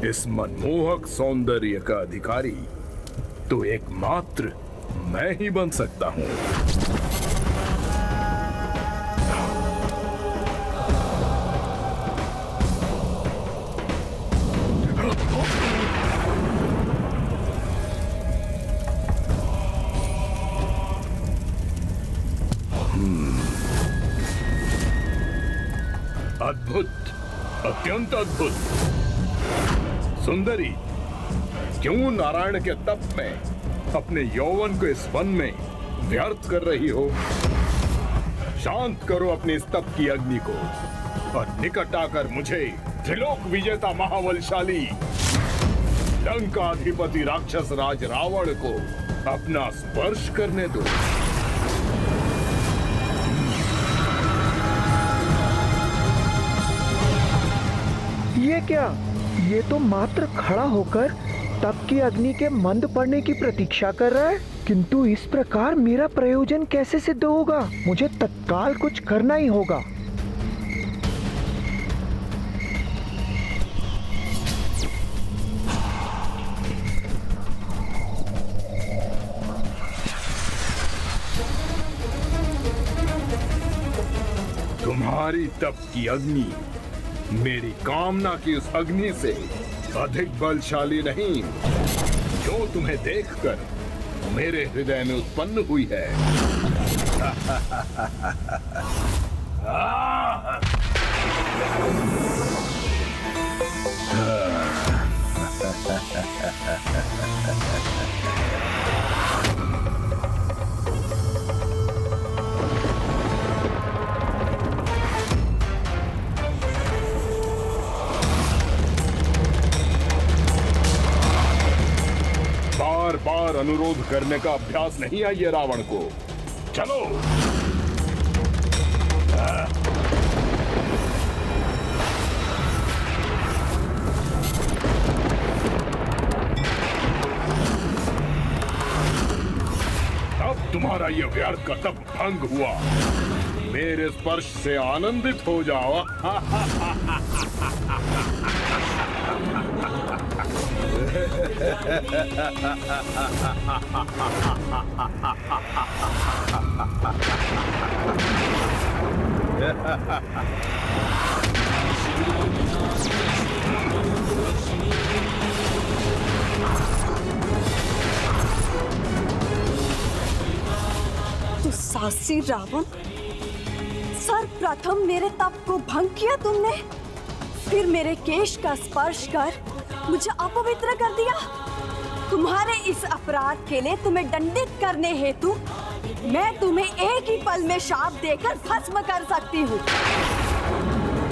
इस मनमोहक सौंदर्य का अधिकारी तो एकमात्र मैं ही बन सकता हूँ। अद्भुत, अत्यंत अद्भुत। सुंदरी, क्यों नारायण के तप में अपने यौवन को इस वन में व्यर्थ कर रही हो? शांत करो अपने इस तप की अग्नि को और निकट आकर मुझे त्रिलोक विजेता महाबलशाली लंकाधिपति राक्षस राज रावण को अपना स्पर्श करने दो। ये क्या? ये तो मात्र खड़ा होकर तप की अग्नि के मंद पड़ने की प्रतीक्षा कर रहा है। किंतु इस प्रकार मेरा प्रयोजन कैसे सिद्ध होगा? मुझे तत्काल कुछ करना ही होगा। तुम्हारी तप की अग्नि मेरी कामना की उस अग्नि से अधिक बलशाली नहीं, जो तुम्हें देखकर मेरे हृदय में उत्पन्न हुई है। बार बार अनुरोध करने का अभ्यास नहीं है ये रावण को। चलो। अब तुम्हारा ये व्यर्थ का तप भंग हुआ। मेरे स्पर्श से आनंदित हो जाओ। तो साहसी रावण, सर्वप्रथम मेरे तप को भंग किया तुमने, फिर मेरे केश का स्पर्श कर मुझे अपवित्र कर दिया। तुम्हारे इस अपराध के लिए तुम्हें दंडित करने हेतु मैं तुम्हें एक ही पल में शाप देकर भस्म कर सकती हूँ,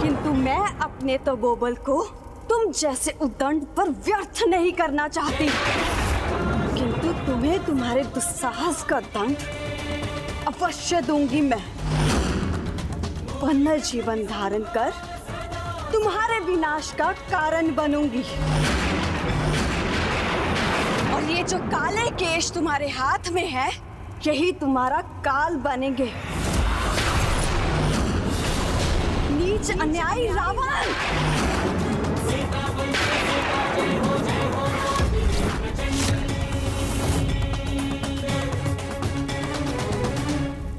किंतु मैं अपने तपोबल को तुम जैसे उद्दंड पर व्यर्थ नहीं करना चाहती। किंतु तुम्हें तुम्हारे दुस्साहस का दंड अवश्य दूंगी मैं। पुनर्जीवन धारण कर तुम्हारे विनाश का कारण बनूंगी। और ये जो काले केश तुम्हारे हाथ में है, यही तुम्हारा काल बनेंगे। नीच अन्यायी रावण!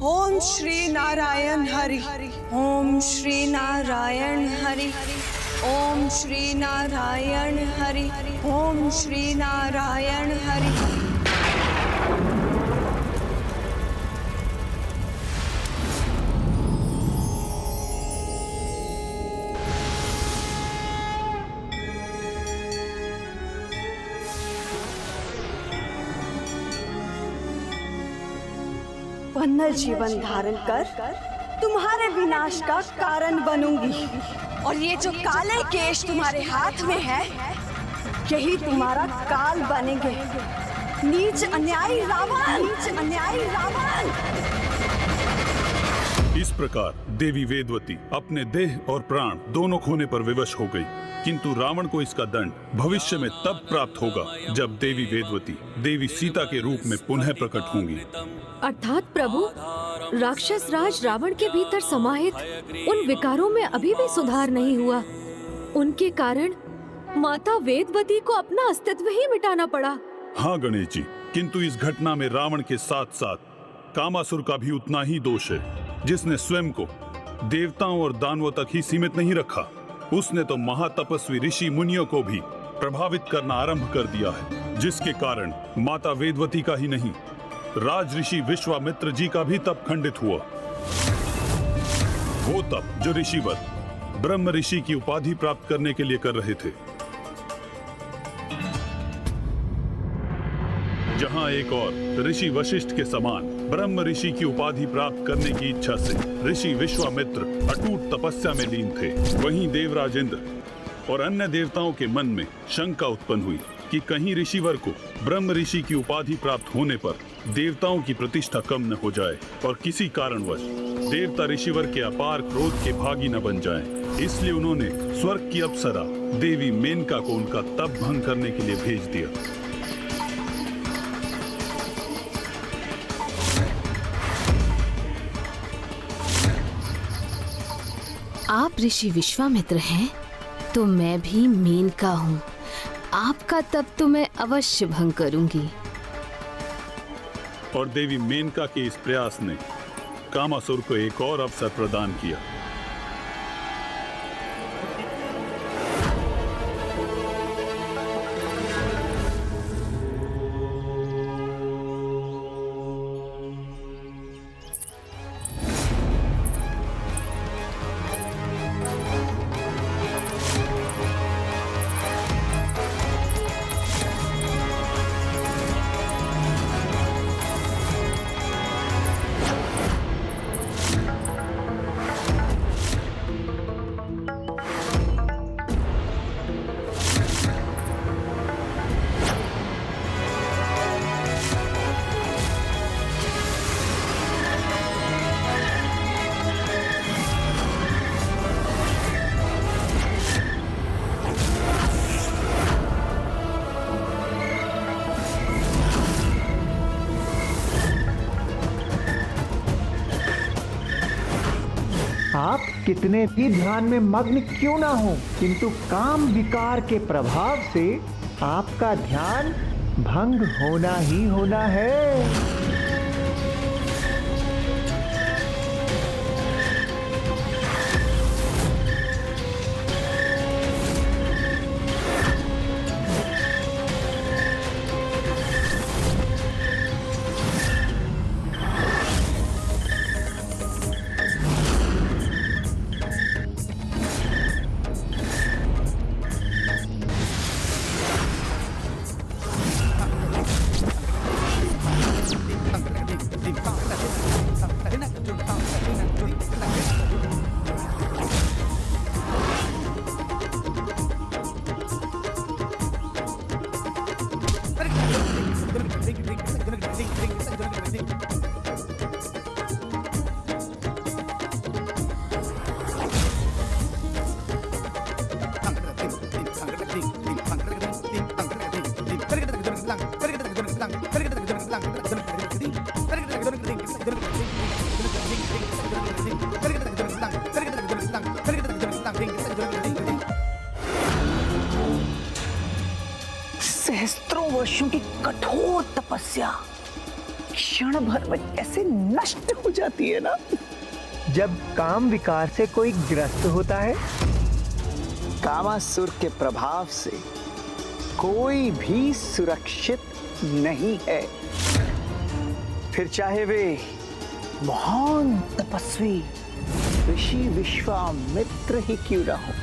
ओम श्री नारायण हरि। ओम श्री नारायण हरि। ओम श्री नारायण हरि। ओम श्री नारायण हरि। पुनर्जीवन धारण कर तुम्हारे विनाश का कारण बनूंगी। और ये जो काले केश तुम्हारे हाथ में है, यही तुम्हारा काल बनेंगे। नीच अन्यायी रावण! नीच अन्यायी रावण! इस प्रकार देवी वेदवती अपने देह और प्राण दोनों खोने पर विवश हो गई, किंतु रावण को इसका दंड भविष्य में तब प्राप्त होगा जब देवी वेदवती देवी सीता के रूप में पुनः प्रकट होंगी। अर्थात प्रभु, राक्षस राज रावण के भीतर समाहित उन विकारों में अभी भी सुधार नहीं हुआ। उनके कारण माता वेदवती को अपना अस्तित्व ही मिटाना पड़ा। हाँ गणेश जी, किंतु इस घटना में रावण के साथ साथ कामासुर का भी उतना ही दोष है, जिसने स्वयं को देवताओं और दानवों तक ही सीमित नहीं रखा। उसने तो महातपस्वी ऋषि मुनियों को भी प्रभावित करना आरंभ कर दिया है, जिसके कारण माता वेदवती का ही नहीं, राज ऋषि विश्वामित्र जी का भी तप खंडित हुआ। वो तप जो ऋषिवर ब्रह्म ऋषि की उपाधि प्राप्त करने के लिए कर रहे थे। जहां एक और ऋषि वशिष्ठ के समान ब्रह्म ऋषि की उपाधि प्राप्त करने की इच्छा से ऋषि विश्वामित्र अटूट तपस्या में लीन थे, वहीं देवराज इंद्र और अन्य देवताओं के मन में शंका उत्पन्न हुई कि कहीं ऋषिवर को ब्रह्म ऋषि की उपाधि प्राप्त होने पर देवताओं की प्रतिष्ठा कम न हो जाए और किसी कारणवश देवता ऋषिवर के अपार क्रोध के भागी न बन जाएं। इसलिए उन्होंने स्वर्ग की अप्सरा देवी मेनका को उनका तप भंग करने के लिए भेज दिया। आप ऋषि विश्वामित्र हैं तो मैं भी मेनका हूँ। आपका तप तो मैं अवश्य भंग करूंगी। और देवी मेनका के इस प्रयास ने कामासुर को एक और अवसर प्रदान किया। आप कितने भी ध्यान में मग्न क्यों ना हो, किंतु काम विकार के प्रभाव से आपका ध्यान भंग होना ही होना है। सहस्त्रों वर्षों की कठोर तपस्या क्षण भर में कैसे नष्ट हो जाती है ना। जब काम विकार से कोई ग्रस्त होता है, कामासुर के प्रभाव से कोई भी सुरक्षित नहीं है, फिर चाहे वे महान तपस्वी ऋषि विश्वामित्र ही क्यों ना हो।